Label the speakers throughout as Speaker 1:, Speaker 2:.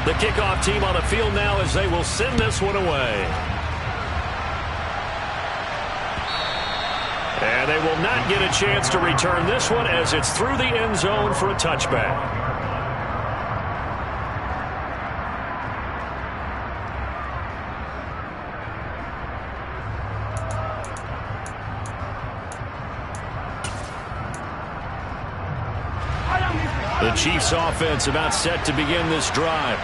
Speaker 1: The kickoff team on the field now as they will send this one away. And they will not get a chance to return this one as it's through the end zone for a touchback. The Chiefs offense about set to begin this drive.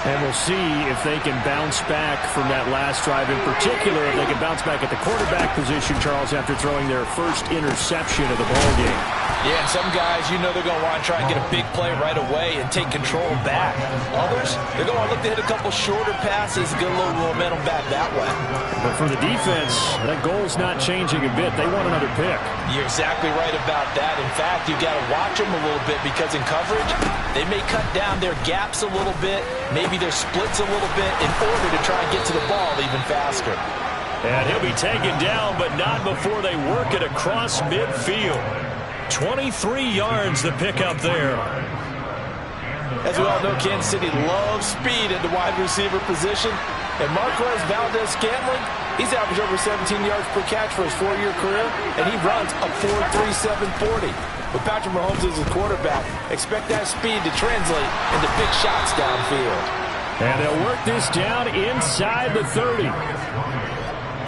Speaker 2: And we'll see if they can bounce back from that last drive. In particular, if they can bounce back at the quarterback position, Charles, after throwing their first interception of the ballgame.
Speaker 3: Yeah, and some guys, you know they're going to want to try and get a big play right away and take control back. Others, they're going to look to hit a couple shorter passes and get a little momentum back that way.
Speaker 2: But for the defense, that goal's not changing a bit. They want another pick.
Speaker 3: You're exactly right about that. In fact, you've got to watch them a little bit because in coverage, they may cut down their gaps a little bit, maybe their splits a little bit in order to try and get to the ball even faster.
Speaker 1: And he'll be taken down, but not before they work it across midfield. 23 yards the pick up there.
Speaker 3: As we all know, Kansas City loves speed at the wide receiver position. And Marquez Valdez-Scantling, he's averaged over 17 yards per catch for his 4-year career, and he runs a 4.37 40. With Patrick Mahomes as his quarterback, expect that speed to translate into big shots downfield.
Speaker 2: And they'll work this down inside the 30.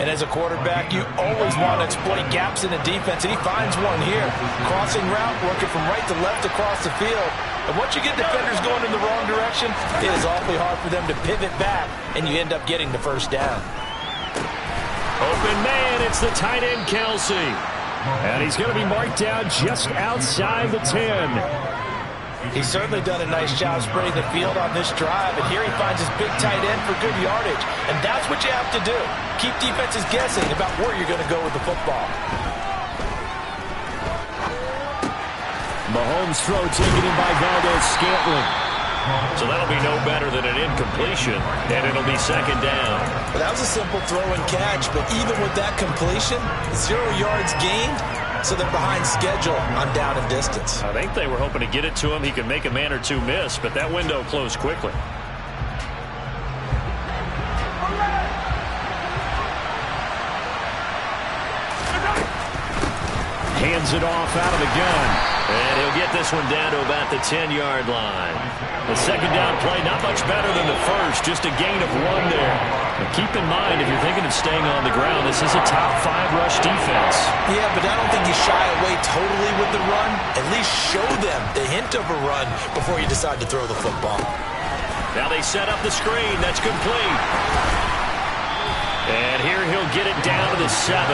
Speaker 3: And as a quarterback, you always want to exploit gaps in the defense, and he finds one here. Crossing route, working from right to left across the field. And once you get defenders going in the wrong direction, it is awfully hard for them to pivot back, and you end up getting the first down.
Speaker 1: Open man, it's the tight end, Kelsey.
Speaker 2: And he's going to be marked down just outside the 10.
Speaker 3: He's certainly done a nice job spreading the field on this drive, and here he finds his big tight end for good yardage. And that's what you have to do. Keep defenses guessing about where you're going to go with the football.
Speaker 2: Mahomes' throw taken in by Valdez-Scantling.
Speaker 1: So that'll be no better than an incompletion, and it'll be second down.
Speaker 3: Well, that was a simple throw and catch, but even with that completion, 0 yards gained, so they're behind schedule on down and distance.
Speaker 1: I think they were hoping to get it to him. He could make a man or two miss, but that window closed quickly.
Speaker 2: Hands it off out of the gun.
Speaker 1: And he'll get this one down to about the 10-yard line. The second down play, not much better than the first, just a gain of 1 there. But keep in mind, if you're thinking of staying on the ground, this is a top 5 rush defense.
Speaker 3: Yeah, but I don't think you shy away totally with the run. At least show them the hint of a run before you decide to throw the football.
Speaker 1: Now they set up the screen. That's complete. And here he'll get it down to the 7.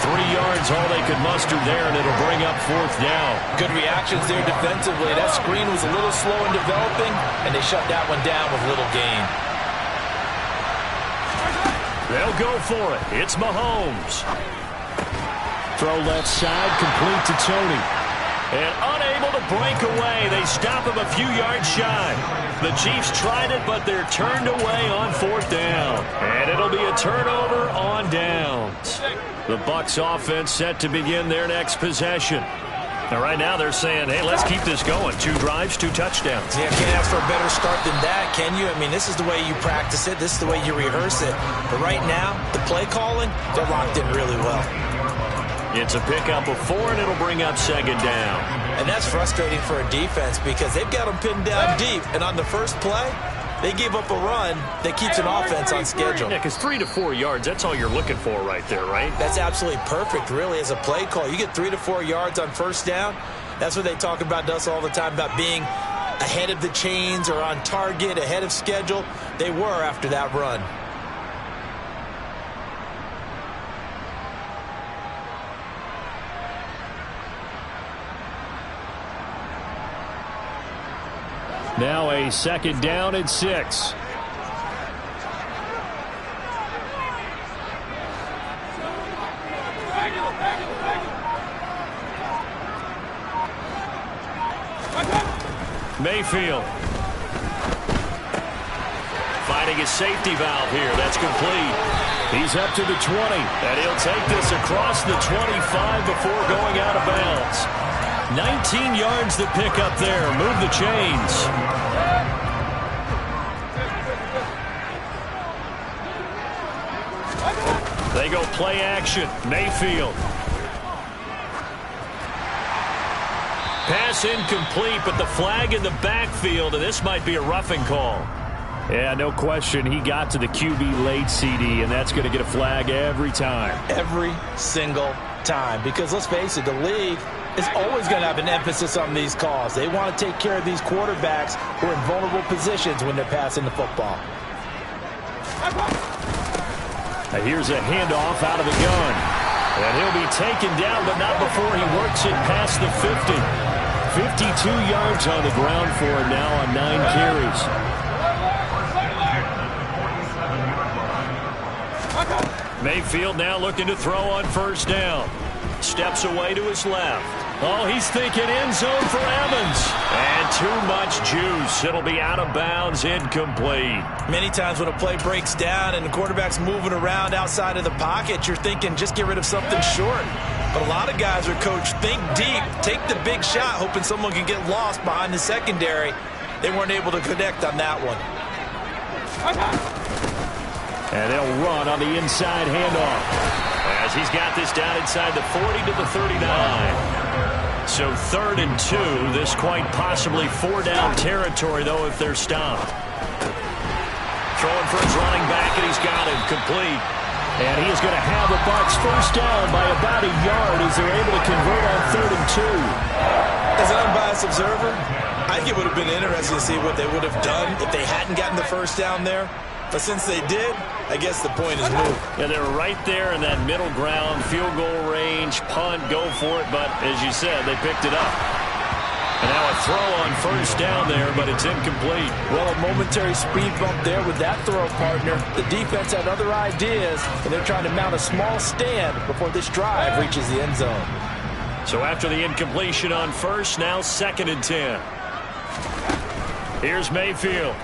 Speaker 1: 3 yards, all they could muster there, and it'll bring up 4th down.
Speaker 3: Good reactions there defensively. That screen was a little slow in developing, and they shut that one down with little gain.
Speaker 1: They'll go for it. It's Mahomes.
Speaker 2: Throw left side, complete to Tony.
Speaker 1: And unable to break away. They stop him a few yards shy. The Chiefs tried it, but they're turned away on 4th down. And it'll be a turnover on downs. The Bucs offense set to begin their next possession. Now, right now they're saying, hey, let's keep this going. 2 drives, 2 touchdowns.
Speaker 3: Yeah, can't ask for a better start than that, can you? I mean, this is the way you practice it. This is the way you rehearse it. But right now, the play calling, they're locked in really well.
Speaker 1: It's a pickup of 4, and it'll bring up second down.
Speaker 3: And that's frustrating for a defense because they've got them pinned down deep. And on the first play, they gave up a run that keeps an offense on schedule.
Speaker 1: Yeah, because 3 to 4 yards, that's all you're looking for right there, right?
Speaker 3: That's absolutely perfect, really, as a play call. You get 3 to 4 yards on first down. That's what they talk about to us all the time, about being ahead of the chains or on target, ahead of schedule. They were after that run.
Speaker 2: Now a second down and 6.
Speaker 1: Mayfield. Finding his safety valve here. That's complete.
Speaker 2: He's up to the 20.
Speaker 1: And he'll take this across the 25 before going out of bounds. 19 yards to pick up there. Move the chains. They go play action. Mayfield. Pass incomplete, but the flag in the backfield, and this might be a roughing call.
Speaker 2: Yeah, no question. He got to the QB late, CD, and that's going to get a flag every time.
Speaker 3: Every single time. Because let's face it, the league is always going to have an emphasis on these calls. They want to take care of these quarterbacks who are in vulnerable positions when they're passing the football.
Speaker 2: Now here's a handoff out of the gun.
Speaker 1: And he'll be taken down, but not before he works it past the 50. 52 yards on the ground for him now on 9 carries. Mayfield now looking to throw on first down. Steps away to his left. Oh, he's thinking end zone for Evans. And too much juice. It'll be out of bounds, incomplete.
Speaker 3: Many times when a play breaks down and the quarterback's moving around outside of the pocket, you're thinking just get rid of something short. But a lot of guys are coached, think deep, take the big shot, hoping someone can get lost behind the secondary. They weren't able to connect on that one.
Speaker 2: And they'll run on the inside handoff.
Speaker 1: As he's got this down inside the 40 to the 39. So 3rd and 2. This quite possibly 4-down territory, though, if they're stopped. Throwing for his running back, and he's got him complete.
Speaker 2: And he is going to have the Bucs first down by about a yard as they're able to convert on 3rd and 2.
Speaker 3: As an unbiased observer, I think it would have been interesting to see what they would have done if they hadn't gotten the first down there. But since they did, I guess the point is moved.
Speaker 1: Yeah, they're right there in that middle ground, field goal range, punt, go for it. But as you said, they picked it up. And now a throw on first down there, but it's incomplete.
Speaker 3: Well, a momentary speed bump there with that throw, partner. The defense had other ideas, and they're trying to mount a small stand before this drive reaches the end zone.
Speaker 1: So after the incompletion on first, now 2nd and 10. Here's Mayfield.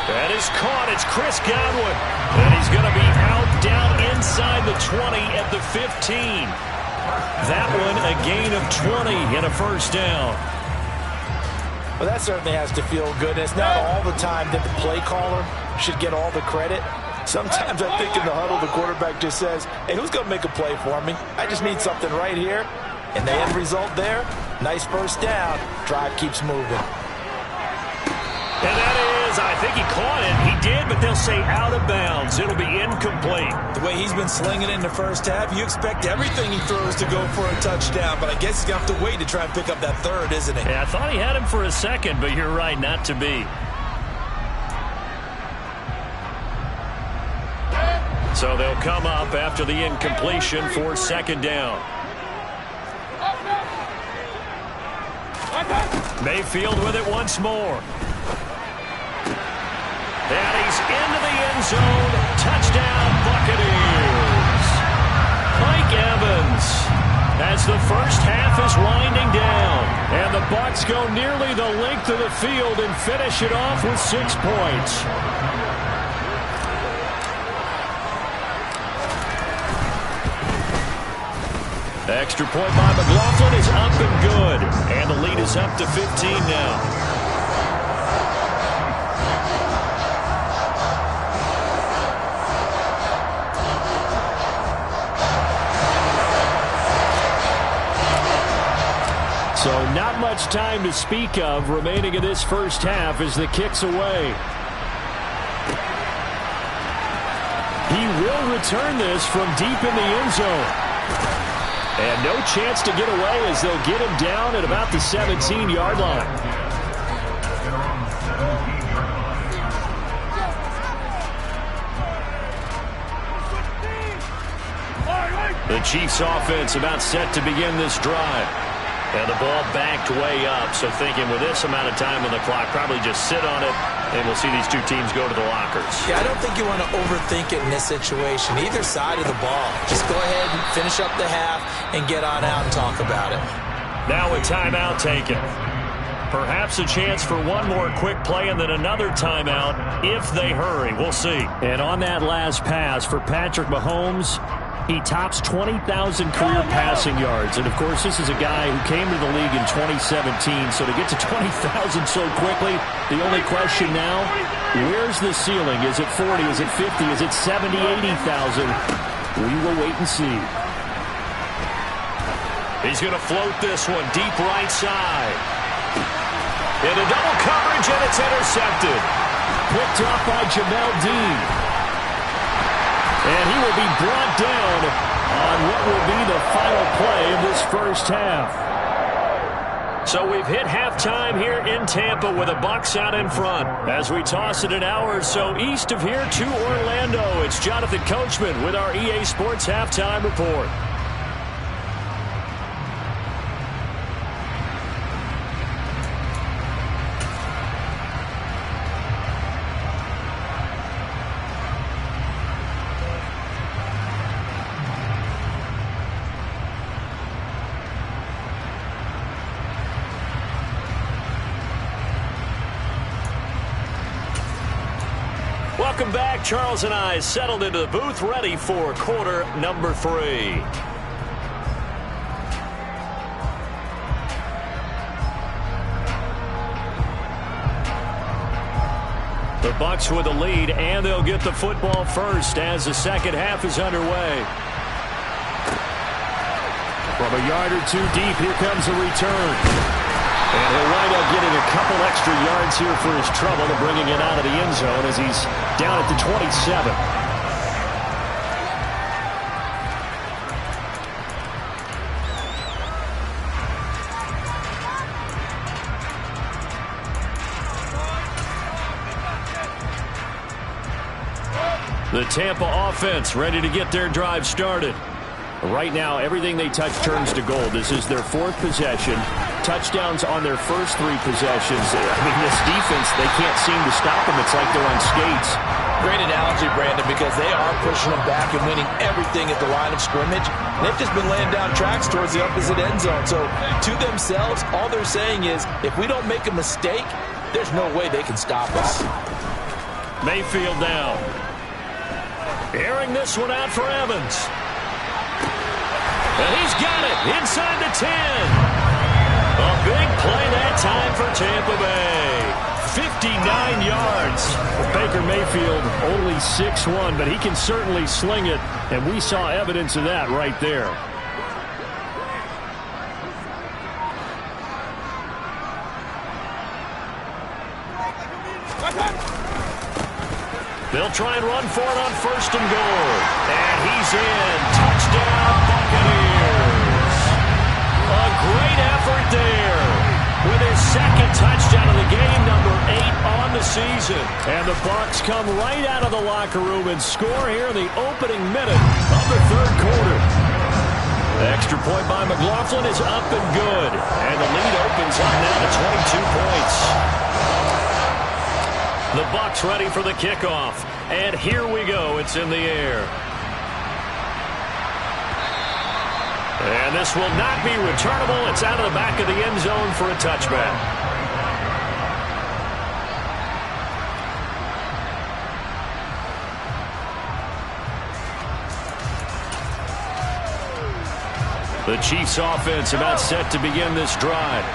Speaker 1: That is caught. It's Chris Godwin. And he's going to be out down inside the 20 at the 15. That one a gain of 20 and a first down.
Speaker 3: Well, that certainly has to feel good. It's not all the time that the play caller should get all the credit. Sometimes I think in the huddle the quarterback just says, hey, who's going to make a play for me? I just need something right here. And the end result there, nice first down. Drive keeps moving.
Speaker 1: And that is, I think he caught it. He did, but they'll say out of bounds. It'll be incomplete.
Speaker 3: The way he's been slinging it in the first half, you expect everything he throws to go for a touchdown. But I guess he's going to have to wait to try and pick up that 3rd, isn't he?
Speaker 1: Yeah, I thought he had him for a second, but you're right, not to be. So they'll come up after the incompletion for 2nd down. Mayfield with it once more. And he's into the end zone. Touchdown, Buccaneers. Mike Evans as the first half is winding down. And the Bucs go nearly the length of the field and finish it off with 6 points. The extra point by McLaughlin is up and good. And the lead is up to 15 now. So not much time to speak of remaining in this first half as the kick's away. He will return this from deep in the end zone. And no chance to get away as they'll get him down at about the 17-yard line. The Chiefs offense about set to begin this drive. And the ball backed way up, so thinking with this amount of time on the clock, probably just sit on it, and we'll see these two teams go to the lockers.
Speaker 3: Yeah, I don't think you want to overthink it in this situation, either side of the ball. Just go ahead and finish up the half and get on out and talk about it.
Speaker 1: Now a timeout taken. Perhaps a chance for one more quick play and then another timeout if they hurry. We'll see.
Speaker 2: And on that last pass for Patrick Mahomes, He tops 20,000 career passing yards. And, of course, this is a guy who came to the league in 2017. So to get to 20,000 so quickly, the only question now, where's the ceiling? Is it 40? Is it 50? Is it 70, 80,000? We will wait and see.
Speaker 1: He's going to float this one deep right side. Into double coverage, and it's intercepted.
Speaker 2: Picked off by Jamel Dean. And he will be brought down on what will be the final play of this first half.
Speaker 1: So we've hit halftime here in Tampa with the Bucs out in front. As we toss it an hour or so east of here to Orlando, it's Jonathan Coachman with our EA Sports Halftime Report. Welcome back. Charles and I settled into the booth, ready for quarter number 3. The Bucs with the lead, and they'll get the football first as the second half is underway.
Speaker 2: From a yard or two deep, here comes a return. And he'll wind up getting a couple extra yards here for his trouble and bringing it out of the end zone as he's down at the 27.
Speaker 1: The Tampa offense ready to get their drive started.
Speaker 2: Right now, everything they touch turns to gold. This is their 4th possession. Touchdowns on their first 3 possessions. I mean, this defense, they can't seem to stop them. It's like they're on skates.
Speaker 3: Great analogy, Brandon, because they are pushing them back and winning everything at the line of scrimmage. They've just been laying down tracks towards the opposite end zone. So to themselves, all they're saying is, if we don't make a mistake, there's no way they can stop us.
Speaker 1: Mayfield down. Airing this one out for Evans. And he's got it inside the 10. A big play that time for Tampa Bay. 59 yards.
Speaker 2: Well, Baker Mayfield only 6'1", but he can certainly sling it, and we saw evidence of that right there.
Speaker 1: They'll try and run for it on 1st and goal. And he's in. Touchdown, Buccaneers. A great effort there with his 2nd touchdown of the game, number 8 on the season.
Speaker 2: And the Bucs come right out of the locker room and score here in the opening minute of the 3rd quarter.
Speaker 1: The extra point by McLaughlin is up and good. And the lead opens up now to 22 points. The Bucs ready for the kickoff. And here we go. It's in the air. And this will not be returnable. It's out of the back of the end zone for a touchback. The Chiefs offense about set to begin this drive.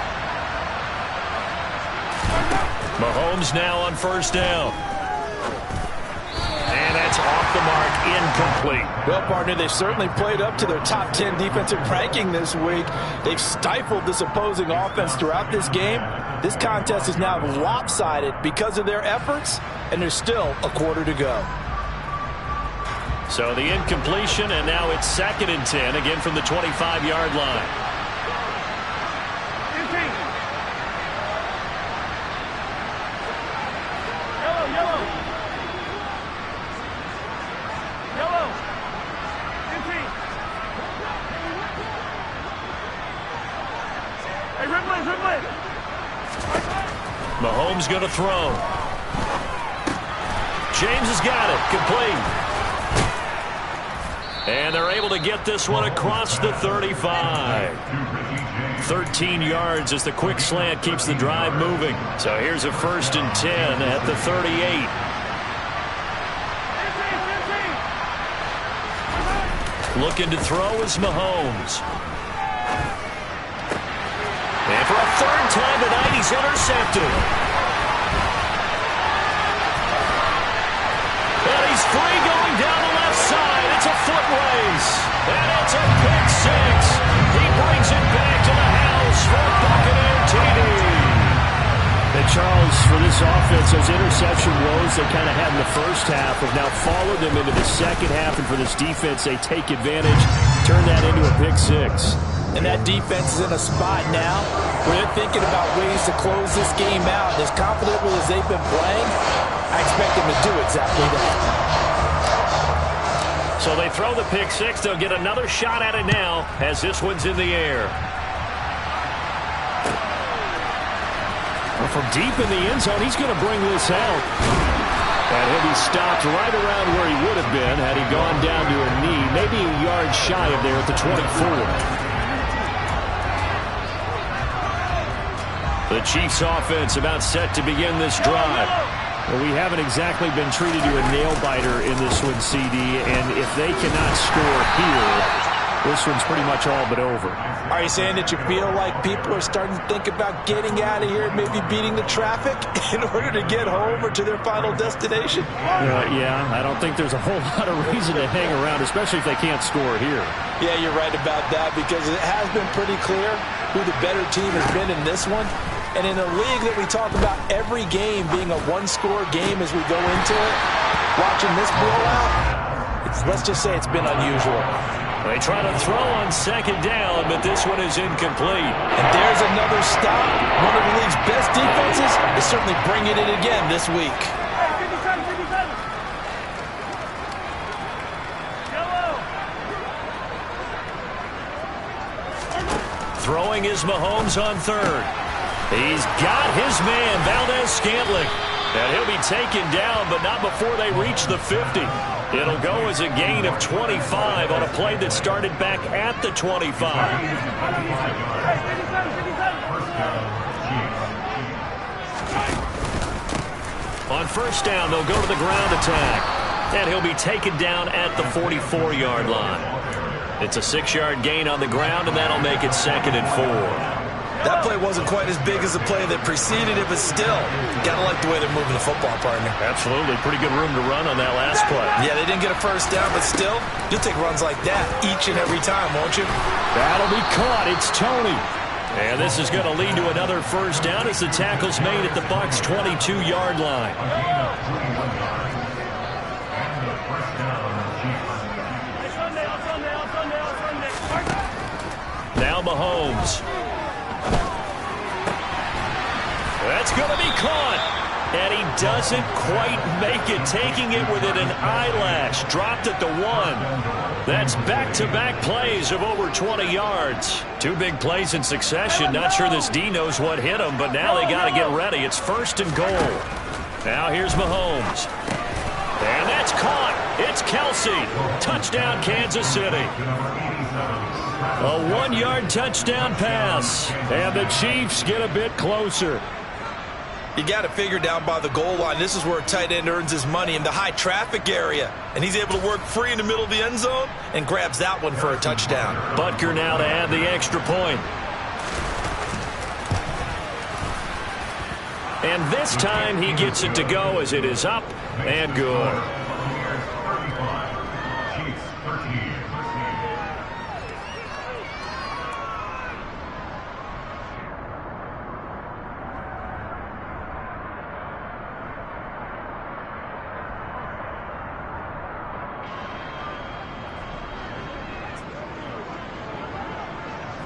Speaker 1: Mahomes now on 1st down. And that's off the mark, incomplete.
Speaker 3: Well, partner, they've certainly played up to their top 10 defensive ranking this week. They've stifled this opposing offense throughout this game. This contest is now lopsided because of their efforts, and there's still a quarter to go.
Speaker 1: So the incompletion, and now it's 2nd and 10, again from the 25-yard line. Mahomes going to throw. James has got it. Complete. And they're able to get this one across the 35. 13 yards as the quick slant keeps the drive moving. So here's a 1st and 10 at the 38. Looking to throw is Mahomes. And for a third time tonight, he's intercepted. And he's free going down the left side. It's a foot race. And it's a pick six. He brings it back to the house for a Buccaneer TD.
Speaker 2: And Charles, for this offense, those interception woes they kind of had in the first half have now followed them into the second half. And for this defense, they take advantage, turn that into a pick six.
Speaker 3: And that defense is in a spot now where they're thinking about ways to close this game out. As confidently as they've been playing, I expect them to do exactly that.
Speaker 1: So they throw the pick six. They'll get another shot at it now as this one's in the air.
Speaker 2: From deep in the end zone, he's going to bring this out. And he'll be stopped right around where he would have been had he gone down to a knee, maybe a yard shy of there at the 24.
Speaker 1: The Chiefs offense about set to begin this drive.
Speaker 2: Well, we haven't exactly been treated to a nail-biter in this one, CD, and if they cannot score here, this one's pretty much all but over.
Speaker 3: Are you saying that you feel like people are starting to think about getting out of here, maybe beating the traffic in order to get home or to their final destination?
Speaker 2: Yeah, I don't think there's a whole lot of reason to hang around, especially if they can't score here.
Speaker 3: Yeah, you're right about that because it has been pretty clear who the better team has been in this one. And in a league that we talk about every game being a one-score game as we go into it, watching this blowout, let's just say it's been unusual.
Speaker 1: They try to throw on second down, but this one is incomplete.
Speaker 3: And there's another stop. One of the league's best defenses is certainly bringing it again this week.
Speaker 1: Throwing is Mahomes on third. He's got his man, Valdez-Scantling. And he'll be taken down, but not before they reach the 50. It'll go as a gain of 25 on a play that started back at the 25. On first down, they'll go to the ground attack. And he'll be taken down at the 44-yard line. It's a 6-yard gain on the ground, and that'll make it 2nd and 4.
Speaker 3: That play wasn't quite as big as the play that preceded it, but still, gotta like the way they're moving the football, partner.
Speaker 1: Absolutely. Pretty good room to run on that last play.
Speaker 3: Yeah, they didn't get a first down, but still, you'll take runs like that each and every time, won't you?
Speaker 1: That'll be caught. It's Tony. And this is going to lead to another first down as the tackle's made at the Bucs' 22-yard line. Now Mahomes. That's going to be caught. And he doesn't quite make it, taking it within an eyelash. Dropped at the 1. That's back-to-back plays of over 20 yards. 2 big plays in succession. Not sure this D knows what hit him, but now they got to get ready. It's 1st and goal. Now here's Mahomes. And that's caught. It's Kelsey. Touchdown, Kansas City. A 1-yard touchdown pass. And the Chiefs get a bit closer.
Speaker 3: You got to figure down by the goal line. This is where a tight end earns his money in the high traffic area. And he's able to work free in the middle of the end zone and grabs that one for a touchdown.
Speaker 1: Butker now to add the extra point. And this time he gets it to go as it is up and good.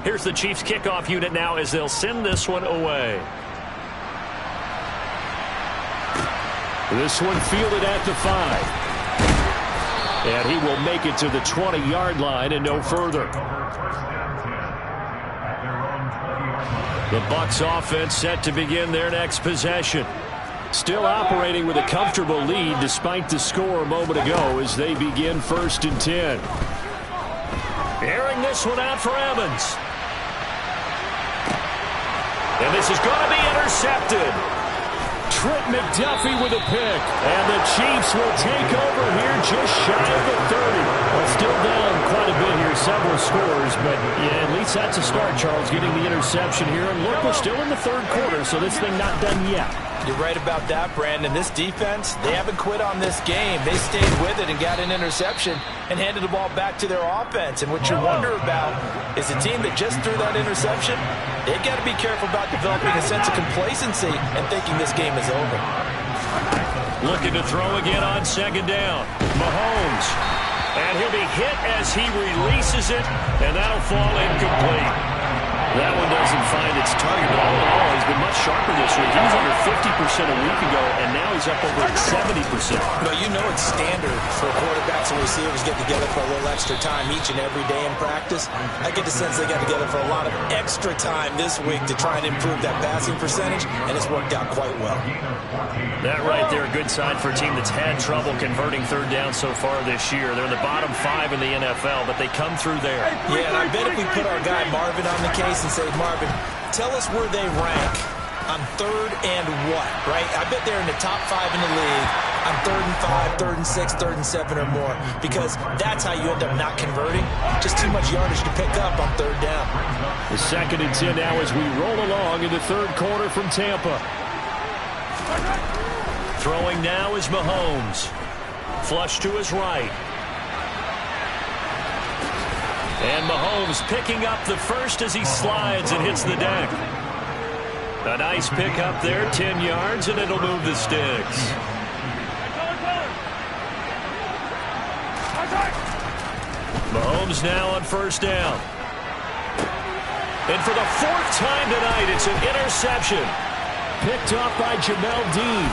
Speaker 1: Here's the Chiefs kickoff unit now as they'll send this one away.
Speaker 2: This one fielded at the 5. And he will make it to the 20-yard line and no further. The Bucs offense set to begin their next possession. Still operating with a comfortable lead despite the score a moment ago as they begin 1st and 10.
Speaker 1: Airing this one out for Evans. And this is going to be intercepted.
Speaker 2: Trent McDuffie with a pick. And the Chiefs will take over here just shy of the 30. Well, still down quite a bit here, several scores. But, yeah, at least that's a start, Charles, getting the interception here. And look, we're still in the third quarter, so this thing not done yet.
Speaker 3: You're right about that, Brandon. This defense, they haven't quit on this game. They stayed with it and got an interception and handed the ball back to their offense. And what you wonder about is a team that just threw that interception, they've got to be careful about developing a sense of complacency and thinking this game is over.
Speaker 1: Looking to throw again on second down. Mahomes. And he'll be hit as he releases it, and that'll fall incomplete. That one doesn't find its target, but all in all, he's been much sharper this week. He was under 50% a week ago, and now he's up over 70%.
Speaker 3: Well, you know it's standard for quarterbacks and receivers get together for a little extra time each and every day in practice. I get the sense they got together for a lot of extra time this week to try and improve that passing percentage, and it's worked out quite well.
Speaker 1: That right there, a good sign for a team that's had trouble converting third down so far this year. They're in the bottom 5 in the NFL, but they come through there.
Speaker 3: Yeah, and I bet if we put our guy Marvin on the case and say, Marvin, tell us where they rank on third and what, right? I bet they're in the top 5 in the league on 3rd and 5, 3rd and 6, 3rd and 7 or more, because that's how you end up not converting. Just too much yardage to pick up on third down.
Speaker 2: The 2nd and 10 now as we roll along in the third quarter from Tampa.
Speaker 1: Throwing now is Mahomes. Flush to his right. And Mahomes picking up the first as he slides and hits the deck. A nice pick up there, 10 yards, and it'll move the sticks. Mahomes now on first down. And for the 4th time tonight, it's an interception.
Speaker 2: Picked off by Jamel Dean.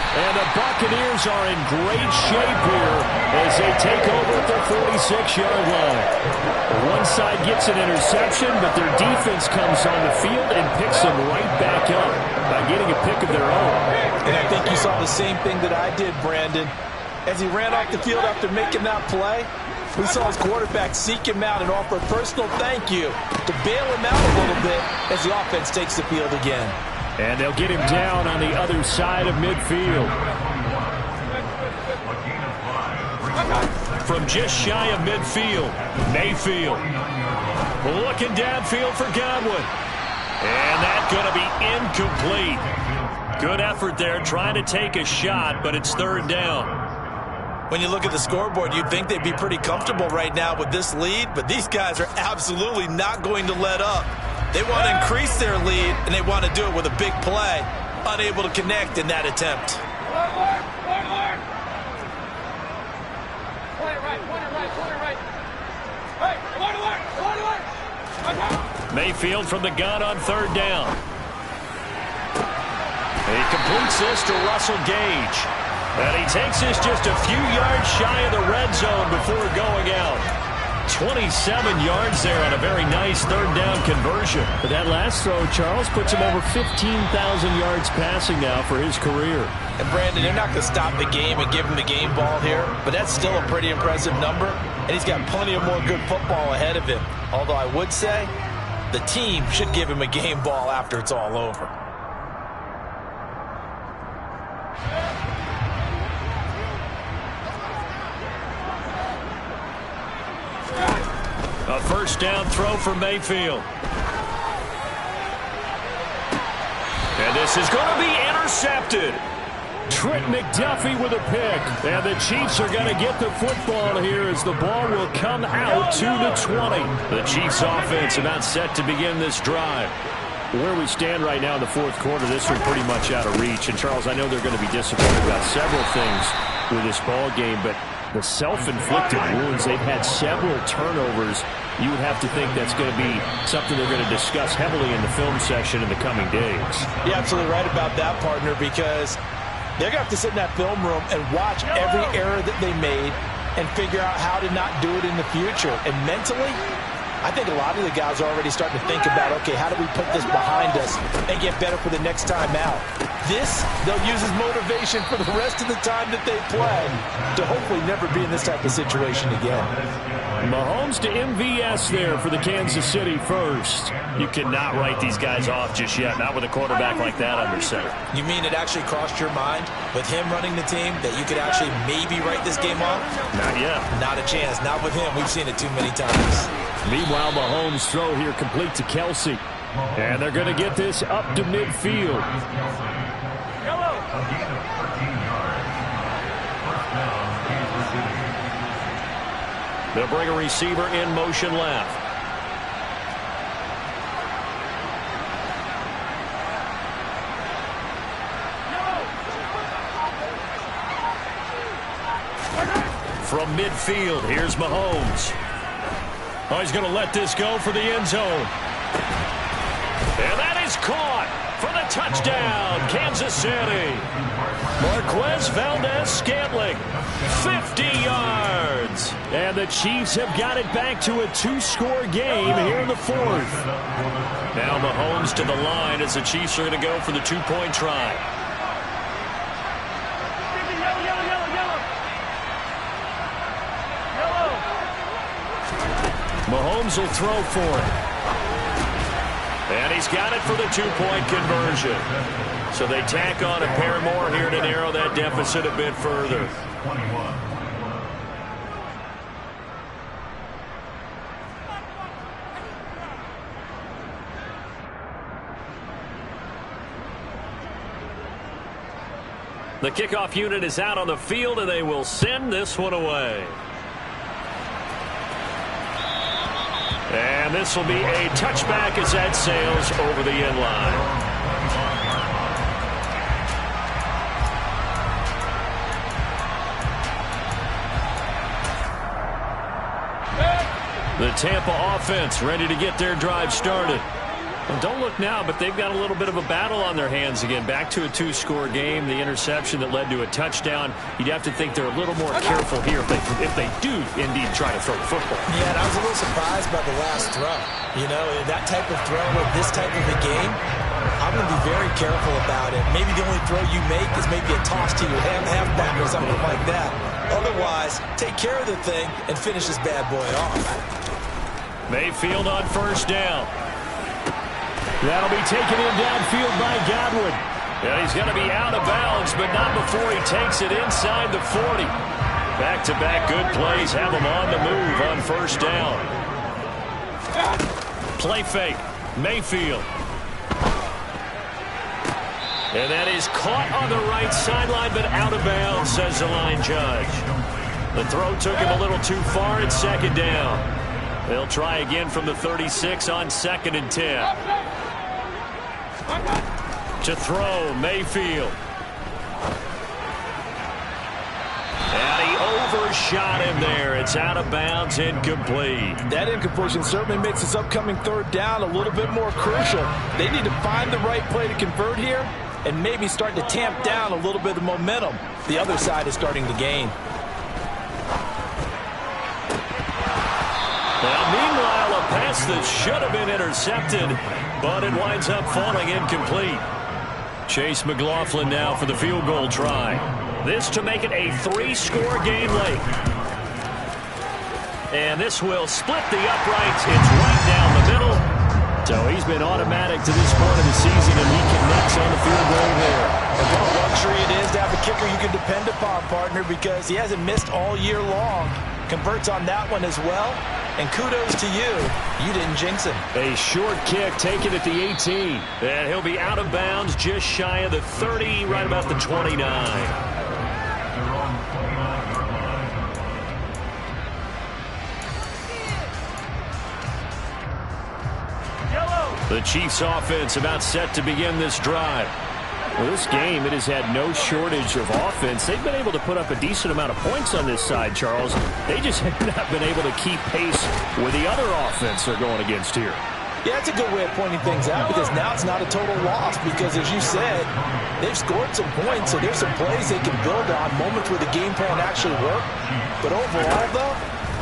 Speaker 2: And the Buccaneers are in great shape here as they take over at their 46-yard line. One side gets an interception, but their defense comes on the field and picks them right back up by getting a pick of their own.
Speaker 3: And I think you saw the same thing that I did, Brandon. As he ran off the field after making that play, we saw his quarterback seek him out and offer a personal thank you to bail him out a little bit as the offense takes the field again.
Speaker 2: And they'll get him down on the other side of midfield.
Speaker 1: From just shy of midfield, Mayfield. Looking downfield for Godwin. And that's going to be incomplete. Good effort there, trying to take a shot, but it's third down.
Speaker 3: When you look at the scoreboard, you'd think they'd be pretty comfortable right now with this lead, but these guys are absolutely not going to let up. They want to increase their lead, and they want to do it with a big play. Unable to connect in that attempt.
Speaker 1: Mayfield from the gun on third down. He completes this to Russell Gage. And he takes this just a few yards shy of the red zone before going out. 27 yards there on a very nice third down conversion.
Speaker 2: But that last throw, Charles, puts him over 15,000 yards passing now for his career.
Speaker 3: And Brandon, they're not going to stop the game and give him the game ball here, but that's still a pretty impressive number, and he's got plenty of more good football ahead of him. Although I would say the team should give him a game ball after it's all over.
Speaker 1: A first down throw for Mayfield. And this is going to be intercepted.
Speaker 2: Trent McDuffie with a pick. And the Chiefs are going to get the football here as the ball will come out to the 20.
Speaker 1: The Chiefs offense about set to begin this drive.
Speaker 2: Where we stand right now in the fourth quarter, this one pretty much out of reach. And, Charles, I know they're going to be disappointed about several things with this ball game, but the self-inflicted wounds, they've had several turnovers. You would have to think that's going to be something they're going to discuss heavily in the film session in the coming days.
Speaker 3: You're absolutely right about that, partner, because they're going to have to sit in that film room and watch every error that they made and figure out how to not do it in the future. And mentally, I think a lot of the guys are already starting to think about, okay, how do we put this behind us and get better for the next time out? This, they'll use as motivation for the rest of the time that they play to hopefully never be in this type of situation again.
Speaker 2: Mahomes to MVS there for the Kansas City first.
Speaker 1: You cannot write these guys off just yet, not with a quarterback like that under center.
Speaker 3: You mean it actually crossed your mind with him running the team that you could actually maybe write this game off?
Speaker 1: Not yet.
Speaker 3: Not a chance. Not with him. We've seen it too many times.
Speaker 2: Meanwhile, Mahomes' throw here complete to Kelsey. And they're going to get this up to midfield.
Speaker 1: They'll bring a receiver in motion left. From midfield, here's Mahomes. Oh, he's going to let this go for the end zone. And that is caught for the touchdown, Kansas City. Marquez Valdez-Scantling, 50 yards.
Speaker 2: And the Chiefs have got it back to a 2-score game here in the fourth.
Speaker 1: Now Mahomes to the line as the Chiefs are going to go for the 2-point try. Mahomes will throw for it. And he's got it for the 2-point conversion. So they tack on a pair more here to narrow that deficit a bit further. The kickoff unit is out on the field, and they will send this one away. And this will be a touchback as that sails over the end line. The Tampa offense ready to get their drive started. Well, don't look now, but they've got a little bit of a battle on their hands again. Back to a 2-score game. The interception that led to a touchdown. You'd have to think they're a little more careful here if they do indeed try to throw the football.
Speaker 3: Yeah, and I was a little surprised by the last throw. You know, that type of throw with this type of a game, I'm going to be very careful about it. Maybe the only throw you make is maybe a toss to your halfback or something like that. Otherwise, take care of the thing and finish this bad boy off.
Speaker 1: Mayfield on first down.
Speaker 2: That'll be taken in downfield by Godwin.
Speaker 1: And he's going to be out of bounds, but not before he takes it inside the 40. Back-to-back good plays have him on the move on first down. Play fake. Mayfield. And that is caught on the right sideline, but out of bounds, says the line judge. The throw took him a little too far at second down. They'll try again from the 36 on 2nd and 10. To throw, Mayfield. And he overshot him there. It's out of bounds, incomplete.
Speaker 3: That incompletion certainly makes this upcoming third down a little bit more crucial. They need to find the right play to convert here and maybe start to tamp down a little bit of momentum the other side is starting to gain.
Speaker 1: Now, meanwhile, a pass that should have been intercepted, but it winds up falling incomplete. Chase McLaughlin now for the field goal try. This to make it a 3-score game late. And this will split the uprights. It's right down the middle.
Speaker 2: So he's been automatic to this point of the season, and he connects on the field goal there.
Speaker 3: And what a luxury it is to have a kicker you can depend upon, partner, because he hasn't missed all year long. Converts on that one as well. And kudos to you. You didn't jinx him.
Speaker 2: A short kick taken at the 18.
Speaker 1: And he'll be out of bounds just shy of the 30, right about the 29. The Chiefs offense about set to begin this drive.
Speaker 2: Well, this game, it has had no shortage of offense. They've been able to put up a decent amount of points on this side, Charles. They just have not been able to keep pace with the other offense they're going against here.
Speaker 3: Yeah, that's a good way of pointing things out because now it's not a total loss because, as you said, they've scored some points, so there's some plays they can build on, moments where the game plan actually worked. But overall, though,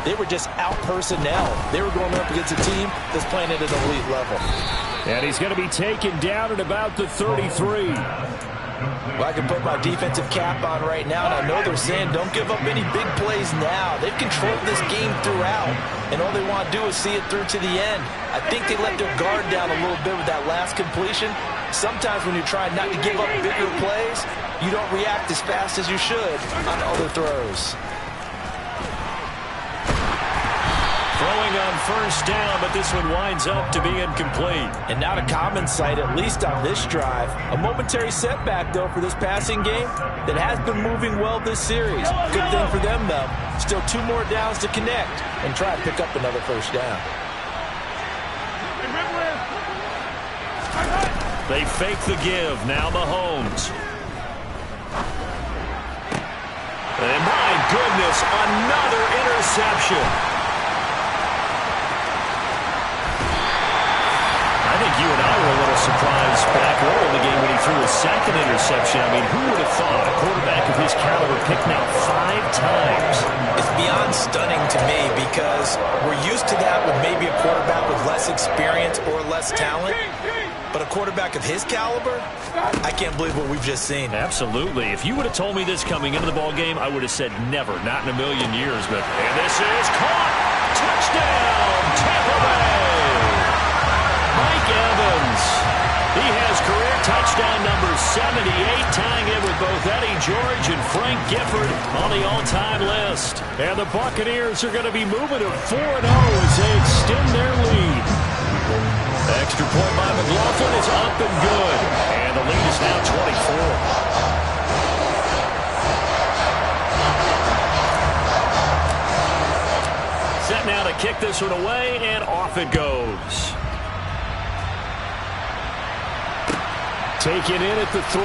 Speaker 3: they were just out personnel. They were going up against a team that's playing at an elite level.
Speaker 2: And he's going to be taken down at about the 33.
Speaker 3: Well, I can put my defensive cap on right now, and I know they're saying don't give up any big plays now. They've controlled this game throughout, and all they want to do is see it through to the end. I think they let their guard down a little bit with that last completion. Sometimes when you're trying not to give up bigger plays, you don't react as fast as you should on other throws.
Speaker 1: Throwing on first down, but this one winds up to be incomplete.
Speaker 3: And not a common sight, at least on this drive. A momentary setback, though, for this passing game that has been moving well this series. Good thing for them, though. Still 2 more downs to connect and try to pick up another first down.
Speaker 1: They fake the give. Now Mahomes. And my goodness, another interception. I think you and I were a little surprised back early in the game when he threw a second interception. I mean, who would have thought a quarterback of his caliber picked out 5 times?
Speaker 3: It's beyond stunning to me because we're used to that with maybe a quarterback with less experience or less talent. But a quarterback of his caliber, I can't believe what we've just seen.
Speaker 1: Absolutely. If you would have told me this coming into the ball game, I would have said never, not in a million years. And this is caught. Touchdown, Tampa Bay. Mike Evans. He has career touchdown number 78, tying it with both Eddie George and Frank Gifford on the all-time list. And the Buccaneers are going to be moving to 4-0 as they extend their lead. Extra point by McLaughlin is up and good. And the lead is now 24. Set now to kick this one away, and off it goes. Taken in at the 3.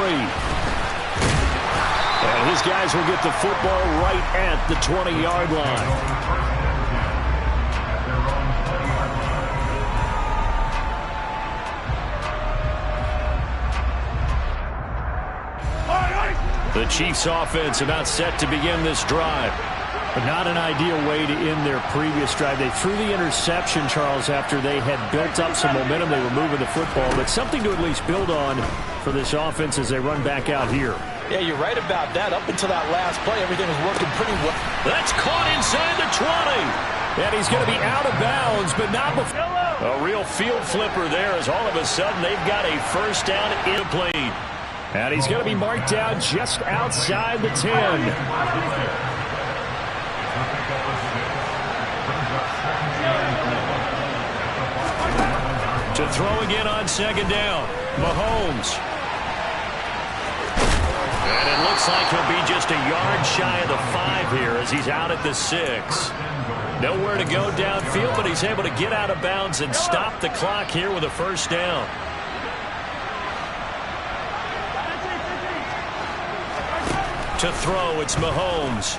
Speaker 1: And his guys will get the football right at the 20-yard line. The Chiefs offense about set to begin this drive. But not an ideal way to end their previous drive. They threw the interception, Charles, after they had built up some momentum. They were moving the football, but something to at least build on for this offense as they run back out here.
Speaker 3: Yeah, you're right about that. Up until that last play, everything was working pretty well.
Speaker 1: That's caught inside the 20. And he's going to be out of bounds, but not before. A real field flipper there as all of a sudden they've got a first down incomplete. And he's going to be marked down just outside the 10. To throw again on second down. Mahomes. And it looks like he'll be just a yard shy of the 5 here as he's out at the 6. Nowhere to go downfield, but he's able to get out of bounds and stop the clock here with a first down. To throw, it's Mahomes.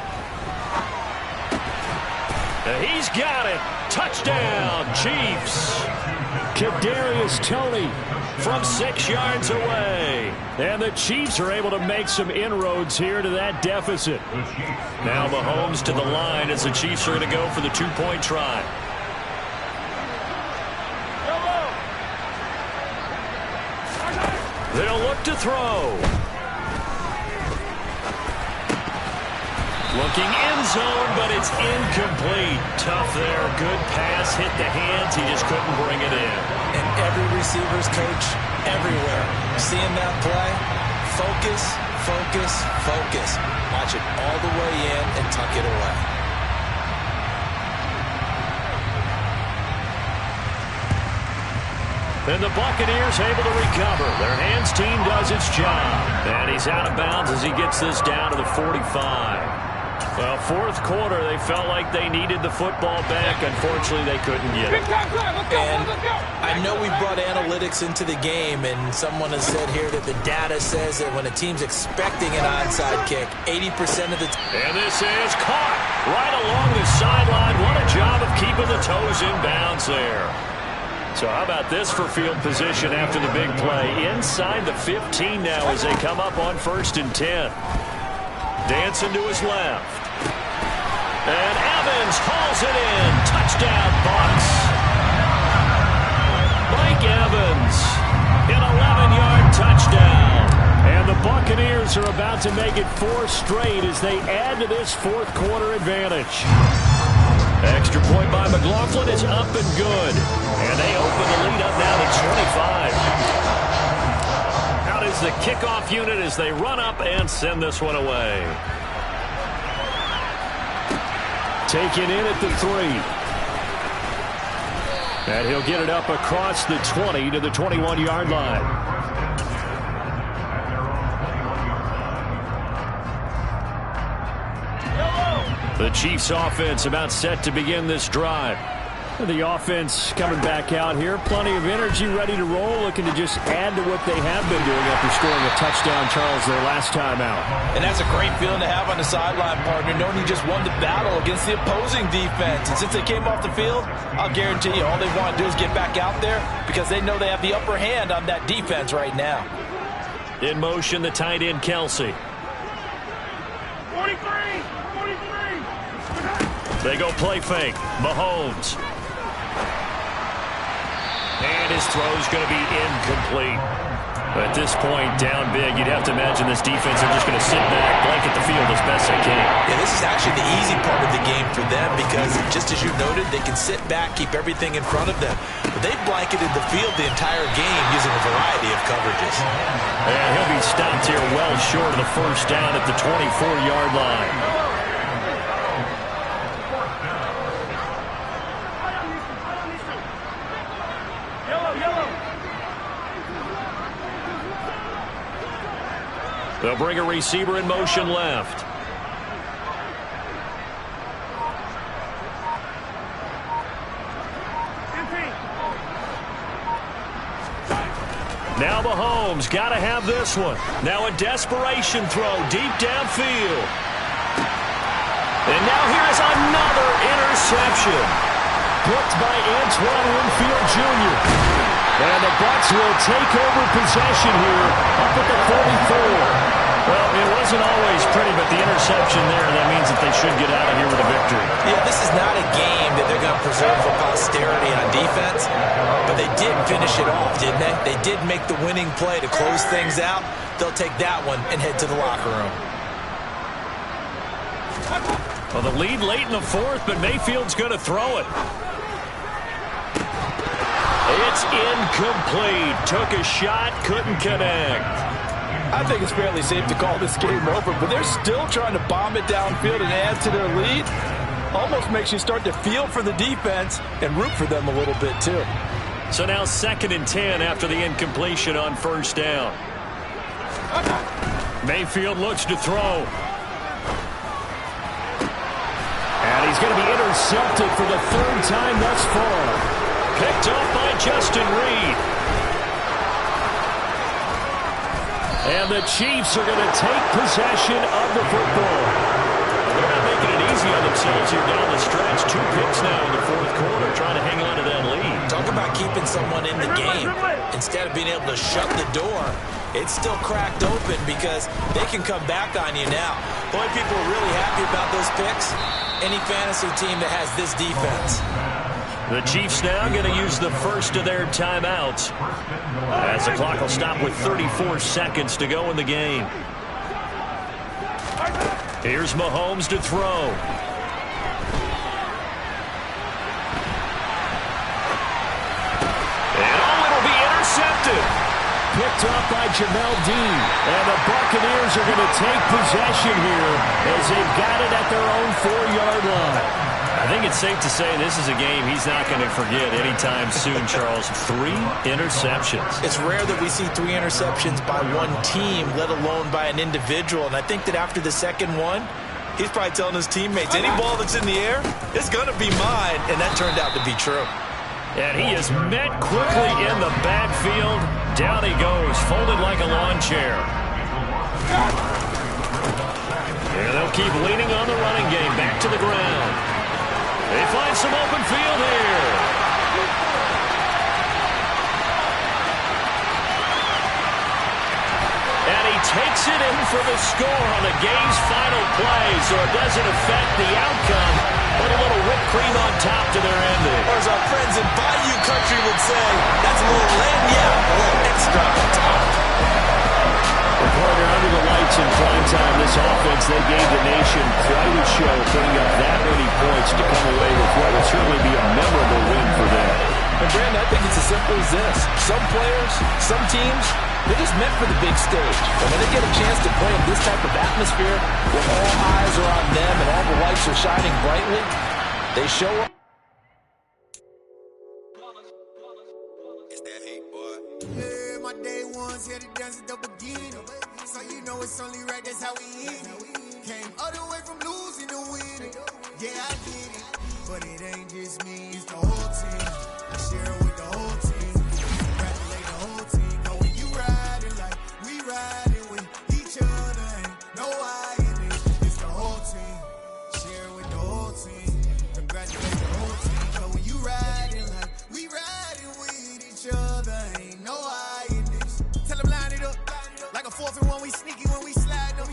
Speaker 1: He's got it. Touchdown, Chiefs. Kadarius Toney from 6 yards away. And the Chiefs are able to make some inroads here to that deficit. Now Mahomes to the line as the Chiefs are going to go for the 2-point try. They'll look to throw. Looking end zone, but it's incomplete. Tough there. Good pass. Hit the hands. He just couldn't bring it in.
Speaker 3: And every receiver's coach everywhere. Seeing that play, focus, focus, focus. Watch it all the way in and tuck it away.
Speaker 1: And the Buccaneers able to recover. Their hands team does its job. And he's out of bounds as he gets this down to the 45. Well, fourth quarter, they felt like they needed the football back. Unfortunately, they couldn't get it.
Speaker 3: And I know we brought analytics into the game, and someone has said here that the data says that when a team's expecting an onside kick, 80% of the time.
Speaker 1: And this is caught right along the sideline. What a job of keeping the toes in bounds there. So how about this for field position after the big play? Inside the 15 now as they come up on 1st and 10. Dancing to his left. And Evans hauls it in. Touchdown, Bucs. Mike Evans, an 11-yard touchdown. And the
Speaker 2: Buccaneers are about to make it 4 straight as they add to this fourth quarter advantage. Extra point by McLaughlin is up and good. And they open the lead up now to 25. Out is the kickoff unit as they run up and send this one away. Taken in at the 3. And he'll get it up across the 20 to the 21-yard line. The Chiefs offense about set to begin this drive. The offense coming back out here. Plenty of energy, ready to roll, looking to just add to what they have been doing after scoring a touchdown, Charles, their last time out.
Speaker 3: And that's a great feeling to have on the sideline, partner, knowing you just won the battle against the opposing defense. And since they came off the field, I'll guarantee you all they want to do is get back out there because they know they have the upper hand on that defense right now.
Speaker 1: In motion, the tight end, Kelsey.
Speaker 4: 43!
Speaker 1: They go play fake. Mahomes. And his throw's going to be incomplete. At this point, down big, you'd have to imagine this defense are just going to sit back, blanket the field as best they can.
Speaker 3: Yeah, this is actually the easy part of the game for them because, just as you noted, they can sit back, keep everything in front of them. But they've blanketed the field the entire game using a variety of coverages.
Speaker 1: And he'll be stopped here well short of the first down at the 24-yard line. They'll bring a receiver in motion left. Now Mahomes got to have this one. Now a desperation throw deep downfield. And now here is another interception. Blocked by Antoine Winfield Jr. And the Bucs will take over possession here up at the 44. Well, it wasn't always pretty, but the interception there, that means that they should get out of here with a victory.
Speaker 3: Yeah, this is not a game that they're going to preserve for posterity on defense, but they did finish it off, didn't they? They did make the winning play to close things out. They'll take that one and head to the locker room.
Speaker 1: Well, the lead late in the fourth, but Mayfield's going to throw it. It's incomplete. Took a shot, couldn't connect.
Speaker 3: I think it's fairly safe to call this game over, but they're still trying to bomb it downfield and add to their lead. Almost makes you start to feel for the defense and root for them a little bit, too.
Speaker 1: So now 2nd and 10 after the incompletion on first down. Mayfield looks to throw.
Speaker 2: And he's going to be intercepted for the 3rd time thus far.
Speaker 1: Picked up by Justin Reed.
Speaker 2: And the Chiefs are going to take possession of the football.
Speaker 1: They're not making it easy on themselves here down the stretch. 2 picks now in the fourth quarter, trying to hang on to that lead.
Speaker 3: Talk about keeping someone in the game. Instead of being able to shut the door, it's still cracked open because they can come back on you now. Boy, people are really happy about those picks. Any fantasy team that has this defense.
Speaker 1: The Chiefs now going to use the first of their timeouts as the clock will stop with 34 seconds to go in the game. Here's Mahomes to throw. And it'll be intercepted.
Speaker 2: Picked up by Jamel Dean. And the Buccaneers are going to take possession here as they've got it at their own 4-yard line.
Speaker 1: I think it's safe to say this is a game he's not going to forget anytime soon, Charles. 3 interceptions.
Speaker 3: It's rare that we see 3 interceptions by one team, let alone by an individual. And I think that after the second one, he's probably telling his teammates, any ball that's in the air, it's going to be mine. And that turned out to be true.
Speaker 1: And he is met quickly in the backfield. Down he goes, folded like a lawn chair. And they'll keep leaning on the running game. Back to the ground. They find some open field here. And he takes it in for the score on the game's final play, so it doesn't affect the outcome, but a little whipped cream on top to their ending.
Speaker 3: Or as our friends in Bayou Country would say, that's a little lagniappe, a little extra on top.
Speaker 2: The partner, under the lights in prime time, this offense, they gave the nation quite a show, putting up that many points to come away with what will certainly be a memorable win for them.
Speaker 3: And Brandon, I think it's as simple as this. Some players, some teams, they're just meant for the big stage. And when they get a chance to play in this type of atmosphere, where all eyes are on them and all the lights are shining brightly, they show up.
Speaker 4: It's that hate, boy. Yeah, my day ones here to dance at the beginning. So you know it's only right, that's how we end it. Came all the way from losing to winning. Yeah, I did it. But it ain't just me, it's the whole team. I share it with the whole team. Congratulate the whole team. Cause when you riding like we riding with each other, ain't no I in it. It's the whole team. Share it with the whole team. Congratulate the whole team. Cause when you riding like we riding with each other, ain't no I in this. Tell them line it up. Like a 4th and 1, we sneaky when we slide up.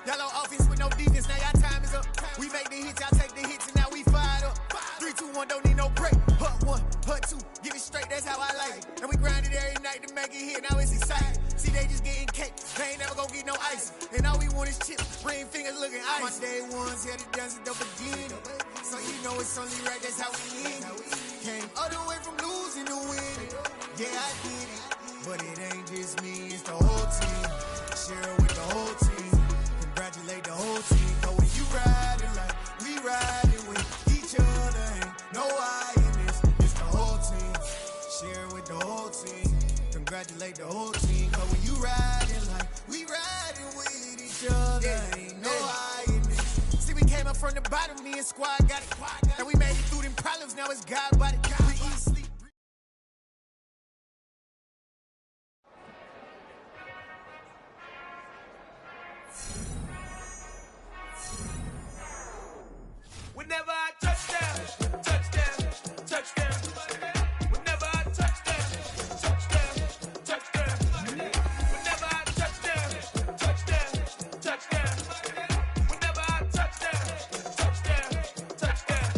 Speaker 4: Y'all on offense with no defense, now y'all time is up. We make the hits, y'all take the hits, and now we fired up. 3, 2, 1, don't need no break. Hut 1, hut 2, give it straight, that's how I like it. And we grind it every night to make it hit, now it's exciting. See, they just getting cake, they ain't never gonna get no ice. And all we want is chips, ring fingers looking ice. My day ones here to dance at the beginning. So you know it's only right, that's how we end it. Came all the way from losing to winning. Yeah, I did it. But it ain't just me, it's the whole team. Share it with the whole team. Congratulate the whole team. Cause when you riding like we riding with each other, ain't no I in this. It's the whole team. Share it with the whole team. Congratulate the whole team. Cause when you riding like we riding with each other, ain't no I in this. See, we came up from the bottom, me and squad got it. And we made it through them problems, now it's God body. We eat, sleep.
Speaker 5: Whenever I touchdown, touchdown, touchdown. Whenever I touchdown, touchdown, touchdown. Whenever I touchdown, touchdown, touchdown. Whenever I touchdown, touchdown, touchdown.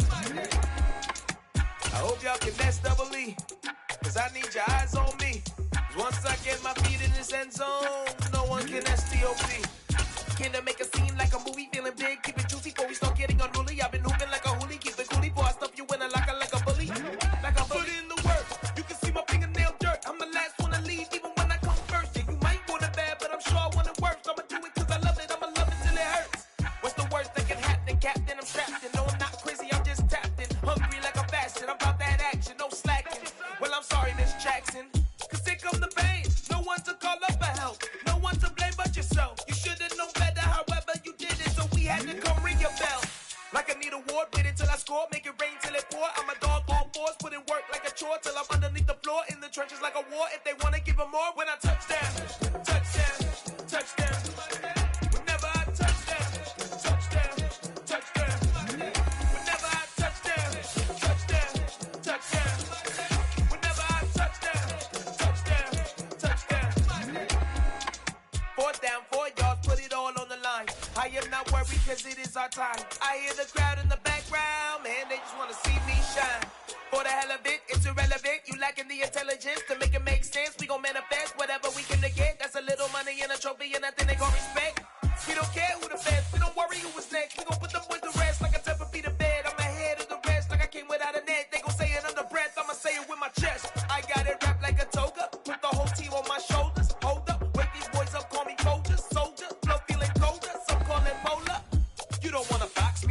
Speaker 5: I hope y'all can nest double E, cause I need your eyes on me. Cause once I get my feet in this end zone, no one can STOP. Can I make a scene like a movie, feeling big, keep it juicy before we start getting unruly. I've been hooping like a hoolie, keep it coolie before I stuff you in a locker like a bully. Like a bully in the work, you can see my fingernail dirt. I'm the last one to leave, even when I come first. Yeah, you might want it bad, but I'm sure I want it worse. I'ma do it cause I love it, I'ma love it till it hurts. What's the worst that can happen, Captain? I'm strapped in, no I'm not crazy, I'm just tapped in. Hungry like a fashion, I'm about that action, no slacking. Well, I'm sorry, Miss Jackson, cause here come the pain. No one to call up for help, no one to blame but yourself. You should've known better, however you did it, so we had to come ring your bell. Like I need a ward, wait until I score, make it rain till it pour. I'm a dog on force, put in work like a chore till I'm underneath the floor, in the trenches like a war. If they wanna give them more, when I touchdown, touchdown, touchdown. Whenever I touchdown, touchdown, touchdown. Whenever I touchdown, touchdown, touchdown. Whenever I touchdown, touchdown, touchdown. 4th down, 4 yards, put it all on the line. I am not worried cause it is our time. I hear the crowd in the background, man, they just wanna see me shine. For the hell of it, it's irrelevant. You lacking the intelligence to make it make sense. We gon' manifest whatever we can get. That's a little money and a trophy and nothing they gon' respect. We don't care who the fans, we don't worry who was next. We gon' put them boys to rest like a 10 feet of bed. I'm ahead of the rest like I came without a net. They gon' say it under breath, I'ma say it with my chest.